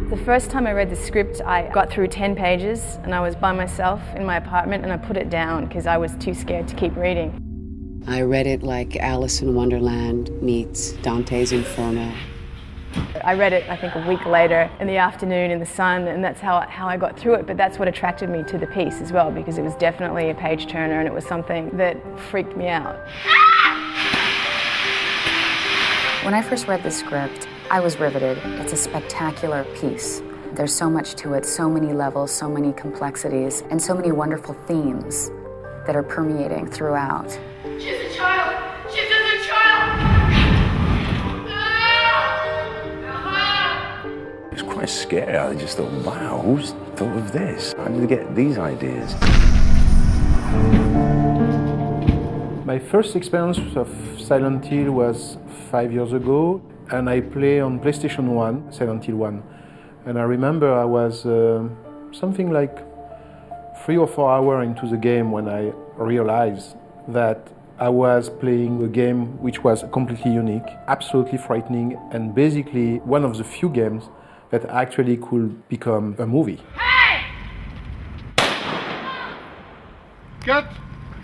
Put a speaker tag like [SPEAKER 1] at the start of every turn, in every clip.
[SPEAKER 1] The first time I read the script, I got through 10 pages and I was by myself in my apartment and I put it down because I was too scared to keep reading.
[SPEAKER 2] I read it like Alice in Wonderland meets Dante's Inferno.
[SPEAKER 1] I read it, I think, a week later in the afternoon in the sun, and that's how I got through it. But that's what attracted me to the piece as well, because it was definitely a page turner and it was something that freaked me out.
[SPEAKER 3] When I first read the script, I was riveted. It's a spectacular piece. There's so much to it, so many levels, so many complexities, and so many wonderful themes that are permeating throughout.
[SPEAKER 4] She's a child! She's just a child!
[SPEAKER 5] It was quite scary. I just thought, wow, who's thought of this? How did they get these ideas?
[SPEAKER 6] My first experience of Silent Hill was 5 years ago, and I play on PlayStation 1, Silent Hill 1. And I remember I was something like 3 or 4 hours into the game when I realized that I was playing a game which was completely unique, absolutely frightening, and basically one of the few games that actually could become a movie.
[SPEAKER 4] Hey!
[SPEAKER 7] Cut!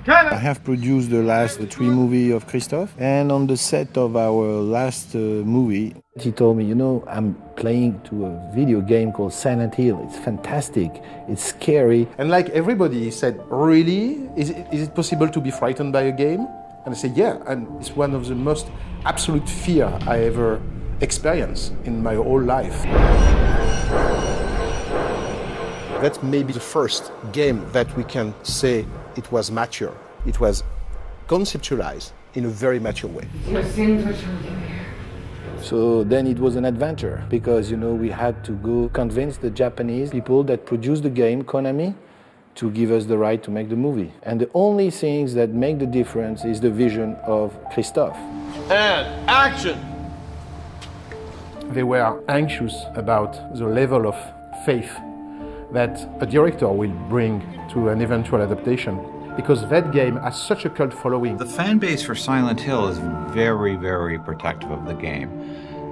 [SPEAKER 7] I have produced the last 3 movies of Christophe, and on the set of our last movie, he told me, you know, I'm playing to a video game called Silent Hill. It's fantastic, it's scary.
[SPEAKER 6] And like everybody said, really? Is it possible to be frightened by a game? And I said, yeah, and it's one of the most absolute fear I ever experienced in my whole life.
[SPEAKER 8] That's maybe the first game that we can say it was mature. It was conceptualized in a very mature way.
[SPEAKER 7] So then it was an adventure, because, you know, we had to go convince the Japanese people that produced the game, Konami, to give us the right to make the movie. And the only things that make the difference is the vision of Christophe.
[SPEAKER 8] And action!
[SPEAKER 6] They were anxious about the level of faith that a director will bring to an eventual adaptation, because that game has such a cult following.
[SPEAKER 9] The fan base for Silent Hill is very, very protective of the game.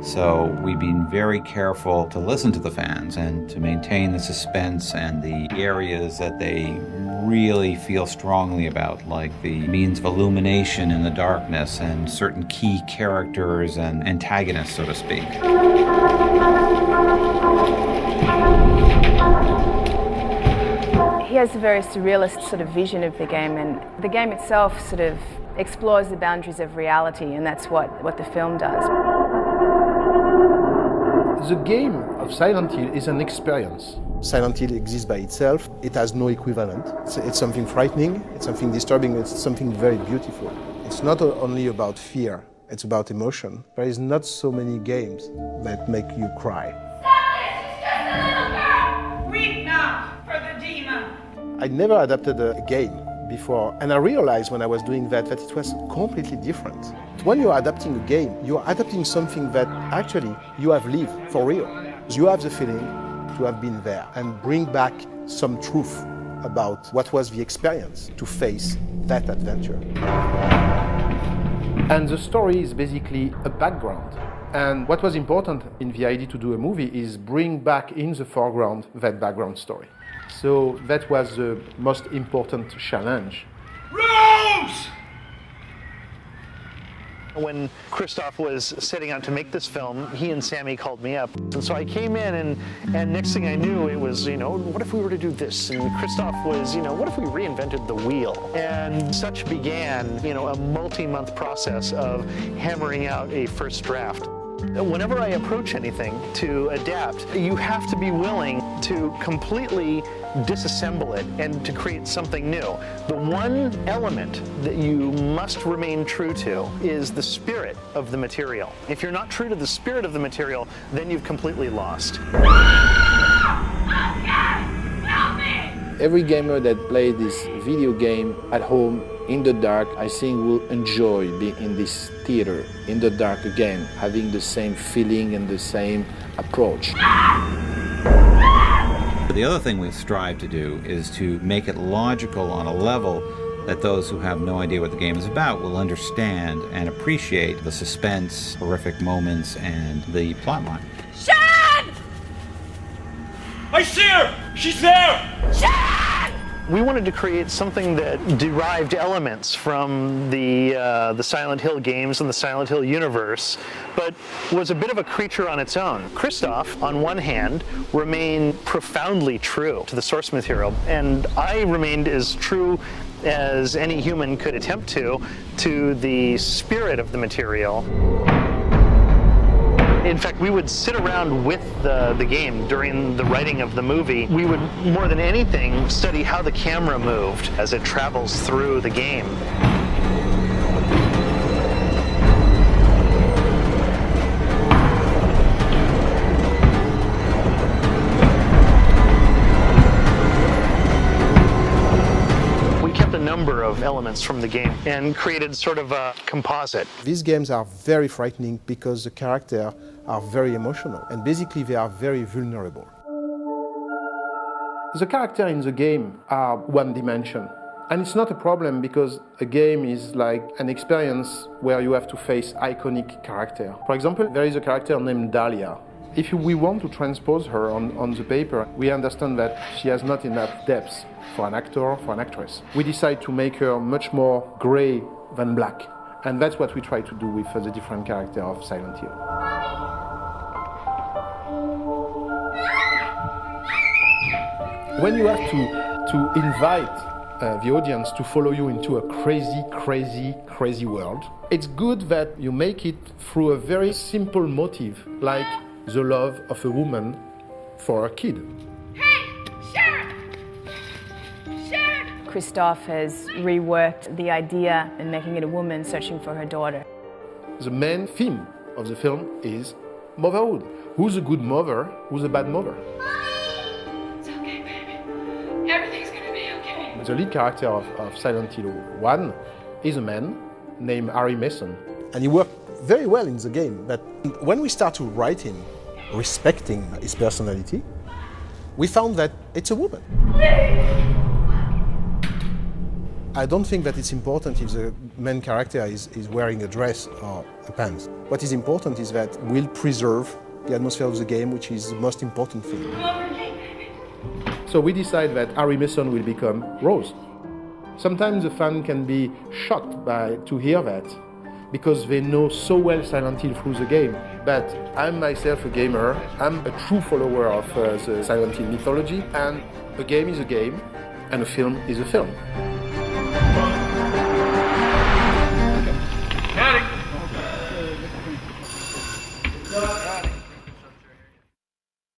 [SPEAKER 9] So we've been very careful to listen to the fans and to maintain the suspense and the areas that they really feel strongly about, like the means of illumination in the darkness and certain key characters and antagonists, so to speak.
[SPEAKER 1] He has a very surrealist sort of vision of the game, and the game itself sort of explores the boundaries of reality, and that's what the film does.
[SPEAKER 6] The game of Silent Hill is an experience.
[SPEAKER 8] Silent Hill exists by itself. It has no equivalent. It's something frightening, it's something disturbing, it's something very beautiful. It's not only about fear, it's about emotion. There is not so many games that make you cry.
[SPEAKER 4] Stop this! She's just a little girl! Weep not for the demon!
[SPEAKER 8] I never adapted a game before, and I realized when I was doing that it was completely different. When you're adapting a game, you're adapting something that actually you have lived for real. You have the feeling to have been there and bring back some truth about what was the experience to face that adventure.
[SPEAKER 6] And the story is basically a background. And what was important in the idea to do a movie is bring back in the foreground that background story. So that was the most important challenge.
[SPEAKER 4] Rose!
[SPEAKER 10] When Christophe was setting out to make this film, he and Sammy called me up. And so I came in, and next thing I knew, it was, you know, what if we were to do this? And Christophe was, you know, what if we reinvented the wheel? And such began, you know, a multi-month process of hammering out a first draft. Whenever I approach anything to adapt, you have to be willing to completely disassemble it and to create something new. The one element that you must remain true to is the spirit of the material. If you're not true to the spirit of the material, then you've completely lost.
[SPEAKER 7] Every gamer that plays this video game at home in the dark, I think will enjoy being in this theater in the dark again, having the same feeling and the same approach.
[SPEAKER 9] The other thing we strive to do is to make it logical on a level that those who have no idea what the game is about will understand and appreciate the suspense, horrific moments, and the plotline.
[SPEAKER 4] Sean!
[SPEAKER 11] I see her! She's there!
[SPEAKER 10] We wanted to create something that derived elements from the Silent Hill games and the Silent Hill universe, but was a bit of a creature on its own. Christoph, on one hand, remained profoundly true to the source material, and I remained as true as any human could attempt to the spirit of the material. In fact, we would sit around with the game during the writing of the movie. We would, more than anything, study how the camera moved as it travels through the game. Number of elements from the game and created sort of a composite.
[SPEAKER 8] These games are very frightening because the characters are very emotional and basically they are very vulnerable.
[SPEAKER 6] The characters in the game are one dimension. And it's not a problem because a game is like an experience where you have to face iconic characters. For example, there is a character named Dahlia. If we want to transpose her on the paper, we understand that she has not enough depth for an actor or for an actress. We decide to make her much more grey than black. And that's what we try to do with the different characters of Silent Hill. When you have to invite the audience to follow you into a crazy world, it's good that you make it through a very simple motive, like the love of a woman for a kid.
[SPEAKER 1] Christoph has reworked the idea in making it a woman searching for her daughter.
[SPEAKER 6] The main theme of the film is motherhood. Who's a good mother? Who's a bad mother?
[SPEAKER 4] Mommy! It's okay, baby. Everything's gonna be okay.
[SPEAKER 6] The lead character of Silent Hill 1 is a man named Harry Mason.
[SPEAKER 8] And he worked very well in the game, but when we start to write him, respecting his personality, we found that it's a woman. I don't think that it's important if the main character is wearing a dress or a pants. What is important is that we'll preserve the atmosphere of the game, which is the most important thing.
[SPEAKER 6] So we decide that Harry Mason will become Rose. Sometimes the fan can be shocked to hear that, because they know so well Silent Hill through the game. But I'm myself a gamer, I'm a true follower of the Silent Hill mythology, and a game is a game, and a film is a film.